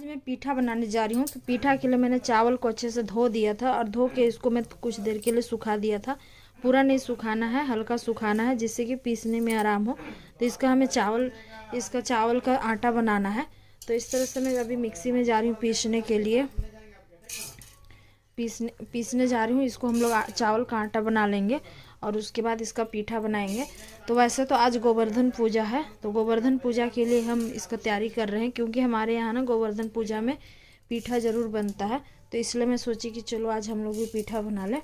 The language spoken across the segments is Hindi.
आज मैं पीठा बनाने जा रही हूँ। तो पीठा के लिए मैंने चावल को अच्छे से धो दिया था और धो के इसको मैं कुछ देर के लिए सुखा दिया था। पूरा नहीं सुखाना है, हल्का सुखाना है जिससे कि पीसने में आराम हो। तो इसका हमें चावल का आटा बनाना है। तो इस तरह से मैं अभी मिक्सी में जा रही हूँ पीसने के लिए। पीसने जा रही हूँ। इसको हम लोग चावल का आटा बना लेंगे और उसके बाद इसका पीठा बनाएंगे। तो वैसे तो आज गोवर्धन पूजा है, तो गोवर्धन पूजा के लिए हम इसका तैयारी कर रहे हैं, क्योंकि हमारे यहाँ ना गोवर्धन पूजा में पीठा ज़रूर बनता है। तो इसलिए मैं सोची कि चलो आज हम लोग भी पीठा बना लें।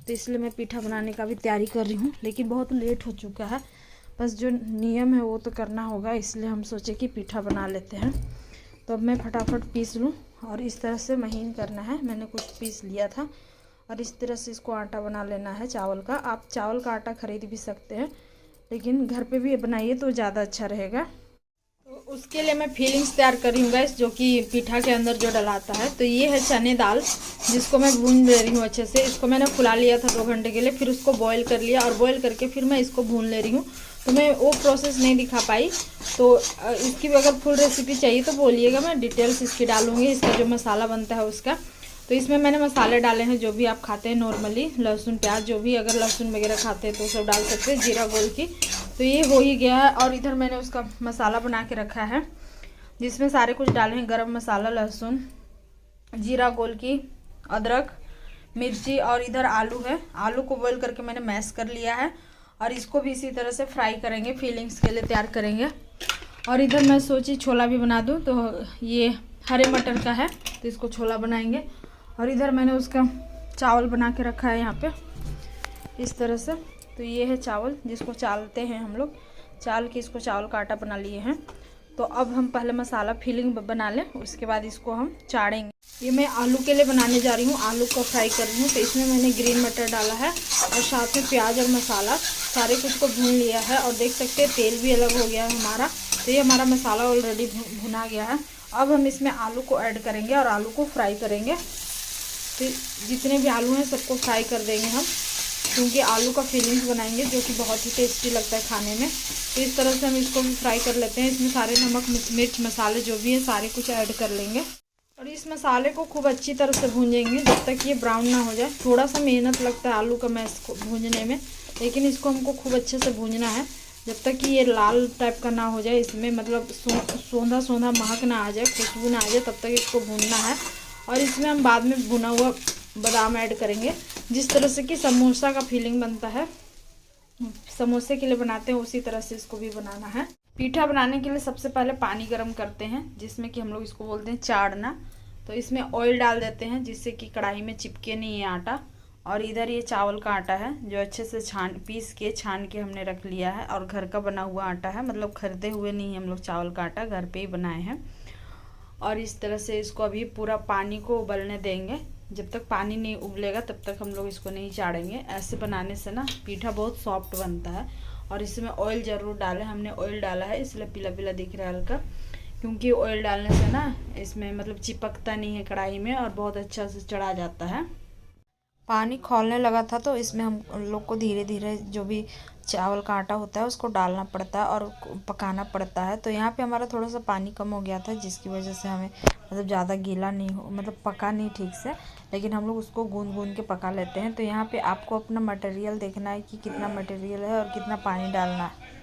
तो इसलिए मैं पीठा बनाने का भी तैयारी कर रही हूँ, लेकिन बहुत लेट हो चुका है। बस जो नियम है वो तो करना होगा, इसलिए हम सोचे कि पीठा बना लेते हैं। तो अब मैं फटाफट पीस लूँ और इस तरह से महीन करना है। मैंने कुछ पीस लिया था और इस तरह से इसको आटा बना लेना है चावल का। आप चावल का आटा खरीद भी सकते हैं, लेकिन घर पे भी बनाइए तो ज़्यादा अच्छा रहेगा। तो उसके लिए मैं फीलिंग्स तैयार कर रही हूँ गैस, जो कि पीठा के अंदर जो डलाता है। तो ये है चने दाल, जिसको मैं भून ले रही हूँ अच्छे से। इसको मैंने फुला लिया था 2 घंटे के लिए, फिर उसको बॉईल कर लिया और बॉईल करके फिर मैं इसको भून ले रही हूँ। तो मैं वो प्रोसेस नहीं दिखा पाई। तो इसकी भी अगर फुल रेसिपी चाहिए तो बोलिएगा, मैं डिटेल्स इसकी डालूँगी, इसका जो मसाला बनता है उसका। तो इसमें मैंने मसाले डाले हैं जो भी आप खाते हैं नॉर्मली, लहसुन प्याज, जो भी अगर लहसुन वगैरह खाते हैं तो सब डाल सकते हैं, जीरा गोल की। तो ये हो ही गया है। और इधर मैंने उसका मसाला बना के रखा है, जिसमें सारे कुछ डाले हैं, गरम मसाला, लहसुन, जीरा गोल की, अदरक, मिर्ची, और इधर आलू है। आलू को बॉईल करके मैंने मैश कर लिया है और इसको भी इसी तरह से फ्राई करेंगे, फीलिंग्स के लिए तैयार करेंगे। और इधर मैं सोची छोला भी बना दूँ, तो ये हरे मटर का है तो इसको छोला बनाएंगे। और इधर मैंने उसका चावल बना के रखा है यहाँ पे इस तरह से। तो ये है चावल, जिसको चालते हैं हम लोग, चाल के इसको चावल का आटा बना लिए हैं। तो अब हम पहले मसाला फीलिंग बना लें, उसके बाद इसको हम चाड़ेंगे। ये मैं आलू के लिए बनाने जा रही हूँ, आलू को फ्राई कर रही हूँ। तो इसमें मैंने ग्रीन मटर डाला है और साथ में प्याज और मसाला सारे कुछ को भून लिया है। और देख सकते हैं तेल भी अलग हो गया है हमारा। तो ये हमारा मसाला ऑलरेडी भुना गया है। अब हम इसमें आलू को ऐड करेंगे और आलू को फ्राई करेंगे। तो जितने भी आलू हैं सबको फ्राई कर देंगे हम, क्योंकि आलू का फीलिंग्स बनाएंगे जो कि बहुत ही टेस्टी लगता है खाने में। तो इस तरह से हम इसको भी फ्राई कर लेते हैं। इसमें सारे नमक, मिर्च, मसाले जो भी हैं सारे कुछ ऐड कर लेंगे और इस मसाले को खूब अच्छी तरह से भूंजेंगे जब तक ये ब्राउन ना हो जाए। थोड़ा सा मेहनत लगता है आलू का मैश को भूंजने में, लेकिन इसको हमको खूब अच्छे से भूंजना है जब तक कि ये लाल टाइप का ना हो जाए, इसमें मतलब सोंधा सोंधा महक ना आ जाए, खुशबू ना आ जाए, तब तक इसको भूनना है। और इसमें हम बाद में भुना हुआ बादाम ऐड करेंगे, जिस तरह से कि समोसा का फीलिंग बनता है, समोसे के लिए बनाते हैं उसी तरह से इसको भी बनाना है। पीठा बनाने के लिए सबसे पहले पानी गर्म करते हैं, जिसमें कि हम लोग इसको बोलते हैं चाड़ना। तो इसमें ऑयल डाल देते हैं जिससे कि कढ़ाई में चिपके नहीं है आटा। और इधर ये चावल का आटा है जो अच्छे से पीस के छान के हमने रख लिया है, और घर का बना हुआ आटा है, मतलब खरीदे हुए नहीं है हम लोग चावल का आटा, घर पे ही बनाए हैं। और इस तरह से इसको अभी पूरा पानी को उबलने देंगे। जब तक पानी नहीं उबलेगा तब तक हम लोग इसको नहीं चाड़ेंगे। ऐसे बनाने से ना पीठा बहुत सॉफ्ट बनता है। और इसमें ऑयल ज़रूर डालें, हमने ऑयल डाला है इसलिए पीला पीला दिख रहा है हल्का, क्योंकि ऑयल डालने से ना इसमें मतलब चिपकता नहीं है कढ़ाई में और बहुत अच्छा से चढ़ा जाता है। पानी खौलने लगा था तो इसमें हम लोग को धीरे धीरे जो भी चावल का आटा होता है उसको डालना पड़ता है और पकाना पड़ता है। तो यहाँ पे हमारा थोड़ा सा पानी कम हो गया था, जिसकी वजह से हमें मतलब ज़्यादा गीला नहीं हो, मतलब पका नहीं ठीक से, लेकिन हम लोग उसको गूंद गूंद के पका लेते हैं। तो यहाँ पे आपको अपना मटेरियल देखना है कि कितना मटेरियल है और कितना पानी डालना है।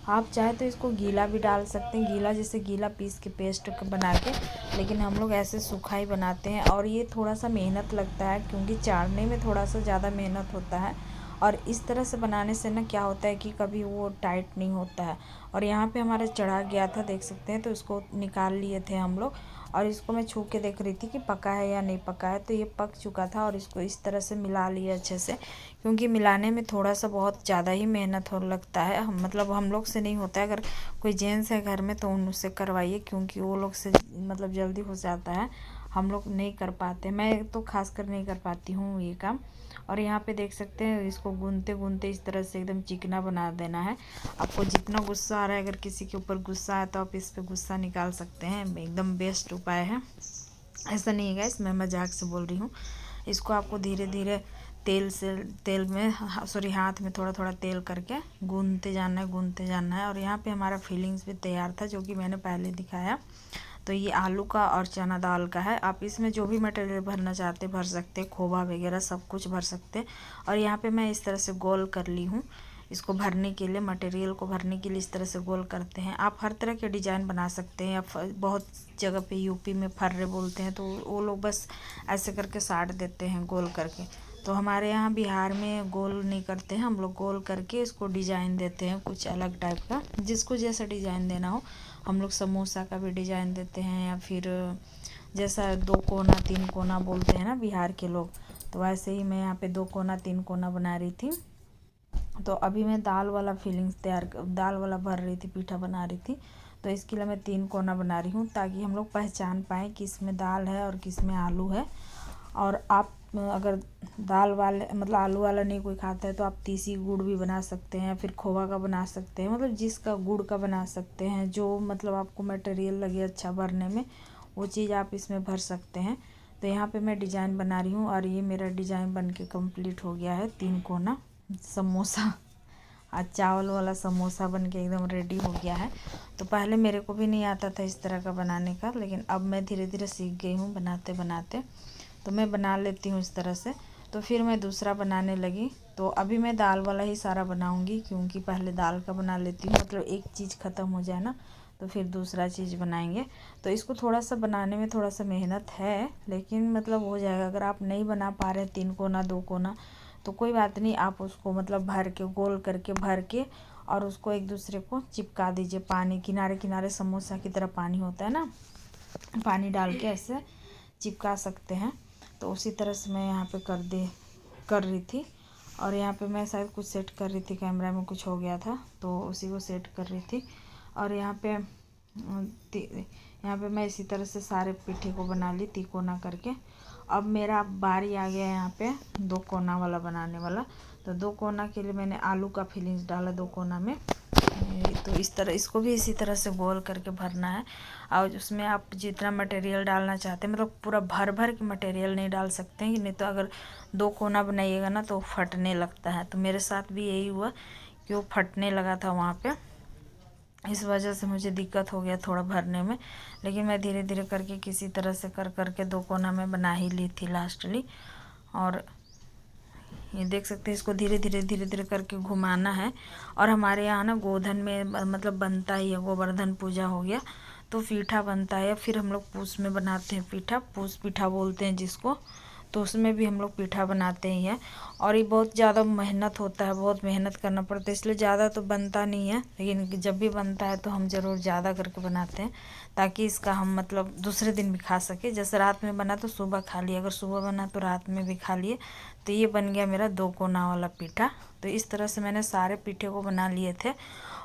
आप चाहे तो इसको गीला भी डाल सकते हैं, गीला जैसे गीला पीस के पेस्ट बना के, लेकिन हम लोग ऐसे सूखा ही बनाते हैं। और ये थोड़ा सा मेहनत लगता है, क्योंकि चाड़ने में थोड़ा सा ज़्यादा मेहनत होता है। और इस तरह से बनाने से ना क्या होता है कि कभी वो टाइट नहीं होता है। और यहाँ पे हमारा चढ़ा गया था, देख सकते हैं। तो इसको निकाल लिए थे हम लोग और इसको मैं छू के देख रही थी कि पका है या नहीं पका है। तो ये पक चुका था और इसको इस तरह से मिला लिया अच्छे से, क्योंकि मिलाने में थोड़ा सा बहुत ज़्यादा ही मेहनत हो लगता है। मतलब हम लोग से नहीं होता है, अगर कोई जेंट्स है घर में तो उनसे करवाइए, क्योंकि वो लोग से मतलब जल्दी हो जाता है, हम लोग नहीं कर पाते। मैं तो खासकर नहीं कर पाती हूँ ये काम। और यहाँ पे देख सकते हैं इसको गूंदते गूंदते इस तरह से एकदम चिकना बना देना है। आपको जितना गुस्सा आ रहा है, अगर किसी के ऊपर गुस्सा है तो आप इस पे गुस्सा निकाल सकते हैं, एकदम बेस्ट उपाय है। ऐसा नहीं है, इसमें मजाक से बोल रही हूँ। इसको आपको धीरे धीरे तेल में हाथ में थोड़ा थोड़ा तेल करके गूंदते जाना है, गूंदते जाना है। और यहाँ पे हमारा फीलिंग्स भी तैयार था, जो कि मैंने पहले दिखाया। तो ये आलू का और चना दाल का है। आप इसमें जो भी मटेरियल भरना चाहते भर सकते हैं, खोवा वगैरह सब कुछ भर सकते हैं। और यहाँ पे मैं इस तरह से गोल कर ली हूँ। इसको भरने के लिए, मटेरियल को भरने के लिए इस तरह से गोल करते हैं। आप हर तरह के डिज़ाइन बना सकते हैं। या बहुत जगह पे यूपी में फर्रे बोलते हैं, तो वो लोग बस ऐसे करके साट देते हैं गोल करके। तो हमारे यहाँ बिहार में गोल नहीं करते हैं, हम लोग गोल करके इसको डिज़ाइन देते हैं कुछ अलग टाइप का, जिसको जैसा डिज़ाइन देना हो। हम लोग समोसा का भी डिज़ाइन देते हैं, या फिर जैसा 2 कोना 3 कोना बोलते हैं ना बिहार के लोग, तो वैसे ही मैं यहाँ पे 2 कोना 3 कोना बना रही थी। तो अभी मैं दाल वाला दाल वाला भर रही थी, पीठा बना रही थी। तो इसके लिए मैं 3 कोना बना रही हूँ, ताकि हम लोग पहचान पाएँ कि इसमें दाल है और किस में आलू है। और आप अगर दाल वाले मतलब आलू वाला नहीं कोई खाता है, तो आप तीसी गुड़ भी बना सकते हैं, या फिर खोवा का बना सकते हैं, मतलब जिसका गुड़ का बना सकते हैं, जो मतलब आपको मटेरियल लगे अच्छा भरने में, वो चीज़ आप इसमें भर सकते हैं। तो यहाँ पे मैं डिज़ाइन बना रही हूँ, और ये मेरा डिज़ाइन बन के कम्प्लीट हो गया है। 3 कोना समोसा, आज चावल वाला समोसा बन के एकदम रेडी हो गया है। तो पहले मेरे को भी नहीं आता था इस तरह का बनाने का, लेकिन अब मैं धीरे धीरे सीख गई हूँ बनाते बनाते। तो मैं बना लेती हूँ इस तरह से। तो फिर मैं दूसरा बनाने लगी। तो अभी मैं दाल वाला ही सारा बनाऊँगी, क्योंकि पहले दाल का बना लेती हूँ, मतलब एक चीज़ ख़त्म हो जाए ना, तो फिर दूसरा चीज़ बनाएंगे। तो इसको थोड़ा सा बनाने में थोड़ा सा मेहनत है, लेकिन मतलब हो जाएगा। अगर आप नहीं बना पा रहे 3 कोना 2 कोना, तो कोई बात नहीं, आप उसको मतलब भर के गोल करके भर के और उसको एक दूसरे को चिपका दीजिए। पानी किनारे किनारे समोसा की तरह पानी होता है ना, पानी डाल के ऐसे चिपका सकते हैं। तो उसी तरह से मैं यहाँ पे कर रही थी। और यहाँ पे मैं शायद कुछ सेट कर रही थी, कैमरा में कुछ हो गया था, तो उसी को सेट कर रही थी। और यहाँ पे मैं इसी तरह से सारे पीठे को बना ली तिकोना करके। अब मेरा बारी आ गया यहाँ पे 2 कोना वाला बनाने वाला। तो 2 कोना के लिए मैंने आलू का फिलिंग्स डाला 2 कोना में। तो इस तरह इसको भी इसी तरह से गोल करके भरना है। और उसमें आप जितना मटेरियल डालना चाहते हैं, मतलब पूरा भर भर के मटेरियल नहीं डाल सकते हैं, नहीं तो अगर 2 कोना बनाइएगा ना तो फटने लगता है। तो मेरे साथ भी यही हुआ कि वो फटने लगा था वहाँ पे, इस वजह से मुझे दिक्कत हो गया थोड़ा भरने में। लेकिन मैं धीरे धीरे करके किसी तरह से कर करके 2 कोना में बना ही ली थी लास्टली। और ये देख सकते हैं, इसको धीरे धीरे करके घुमाना है। और हमारे यहाँ ना गोधन में मतलब बनता ही है, गोवर्धन पूजा हो गया तो पीठा बनता है। फिर हम लोग पूस में बनाते हैं पीठा, पूस पीठा बोलते हैं जिसको, तो उसमें भी हम लोग पीठा बनाते ही हैं। और ये बहुत ज़्यादा मेहनत होता है, बहुत मेहनत करना पड़ता है, इसलिए ज़्यादा तो बनता नहीं है। लेकिन जब भी बनता है तो हम ज़रूर ज़्यादा करके बनाते हैं, ताकि इसका हम मतलब दूसरे दिन भी खा सके। जैसे रात में बना तो सुबह खा लिए, अगर सुबह बना तो रात में भी खा लिए। तो ये बन गया मेरा 2 कोना वाला पीठा। तो इस तरह से मैंने सारे पीठे को बना लिए थे।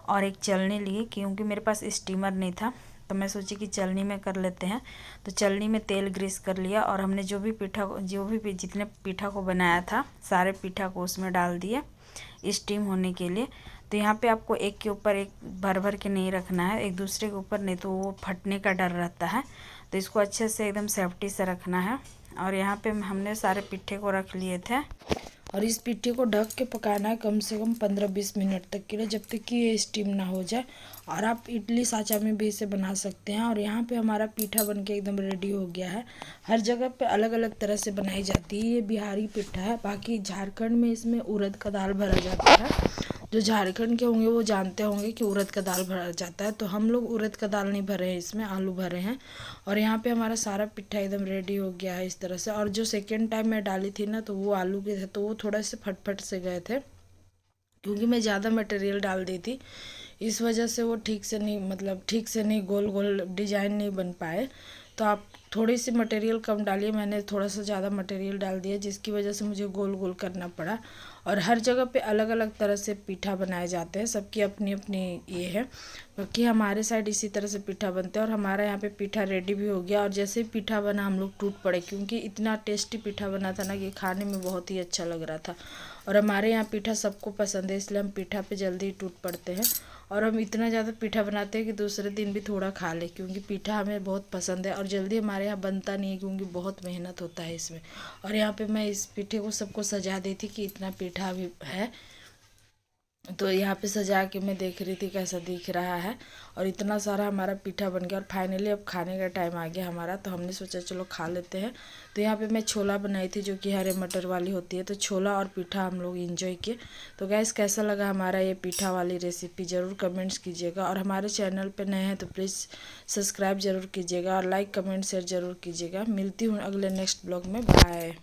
और एक चलनी ली, क्योंकि मेरे पास स्टीमर नहीं था, तो मैं सोची कि चलनी में कर लेते हैं। तो चलनी में तेल ग्रीस कर लिया, और हमने जितने पीठा को बनाया था सारे पीठा को उसमें डाल दिए स्टीम होने के लिए। तो यहाँ पे आपको एक के ऊपर एक भर भर के नहीं रखना है, एक दूसरे के ऊपर, नहीं तो वो फटने का डर रहता है। तो इसको अच्छे से एकदम सेफ्टी से रखना है। और यहाँ पे हमने सारे पिट्ठे को रख लिए थे, और इस पिट्ठे को ढक के पकाना है कम से कम 15-20 मिनट तक के लिए, जब तक कि ये स्टीम ना हो जाए। और आप इडली साँचा में भी इसे बना सकते हैं। और यहाँ पे हमारा पीठा बनके एकदम रेडी हो गया है। हर जगह पे अलग अलग तरह से बनाई जाती है। ये बिहारी पीठा है, बाकी झारखंड में इसमें उड़द का दाल भरा जाता है। जो झारखंड के होंगे वो जानते होंगे कि उड़द का दाल भरा जाता है। तो हम लोग उड़द का दाल नहीं भरे हैं, इसमें आलू भरे हैं। और यहाँ पे हमारा सारा पिट्ठा एकदम रेडी हो गया है इस तरह से। और जो सेकेंड टाइम मैं डाली थी ना, तो वो आलू के थे, तो वो थोड़ा से फट से गए थे, क्योंकि मैं ज़्यादा मटेरियल डाल दी थी, इस वजह से वो ठीक से नहीं गोल गोल डिजाइन नहीं बन पाए। तो आप थोड़ी सी मटेरियल कम डालिए, मैंने थोड़ा सा ज़्यादा मटेरियल डाल दिया, जिसकी वजह से मुझे गोल गोल करना पड़ा। और हर जगह पे अलग अलग तरह से पीठा बनाए जाते हैं, सबकी अपनी अपनी ये है। बाकी हमारे साइड इसी तरह से पीठा बनते हैं। और हमारा यहाँ पे पीठा रेडी भी हो गया। और जैसे ही पीठा बना हम लोग टूट पड़े, क्योंकि इतना टेस्टी पीठा बना था ना कि खाने में बहुत ही अच्छा लग रहा था। और हमारे यहाँ पीठा सबको पसंद है, इसलिए हम पीठा पे जल्दी टूट पड़ते हैं। और हम इतना ज़्यादा पीठा बनाते हैं कि दूसरे दिन भी थोड़ा खा लें, क्योंकि पीठा हमें बहुत पसंद है। और जल्दी हमारे यहाँ बनता नहीं है, क्योंकि बहुत मेहनत होता है इसमें। और यहाँ पे मैं इस पीठे को सबको सजा दी थी कि इतना पीठा भी है। तो यहाँ पे सजा के मैं देख रही थी कैसा दिख रहा है। और इतना सारा हमारा पीठा बन गया और फाइनली अब खाने का टाइम आ गया हमारा, तो हमने सोचा चलो खा लेते हैं। तो यहाँ पे मैं छोला बनाई थी जो कि हरे मटर वाली होती है, तो छोला और पीठा हम लोग इंजॉय किए। तो गैस कैसा लगा हमारा ये पीठा वाली रेसिपी ज़रूर कमेंट्स कीजिएगा, और हमारे चैनल पर नए हैं तो प्लीज़ सब्सक्राइब ज़रूर कीजिएगा और लाइक कमेंट शेयर ज़रूर कीजिएगा। मिलती हूँ अगले नेक्स्ट ब्लॉग में। बाय।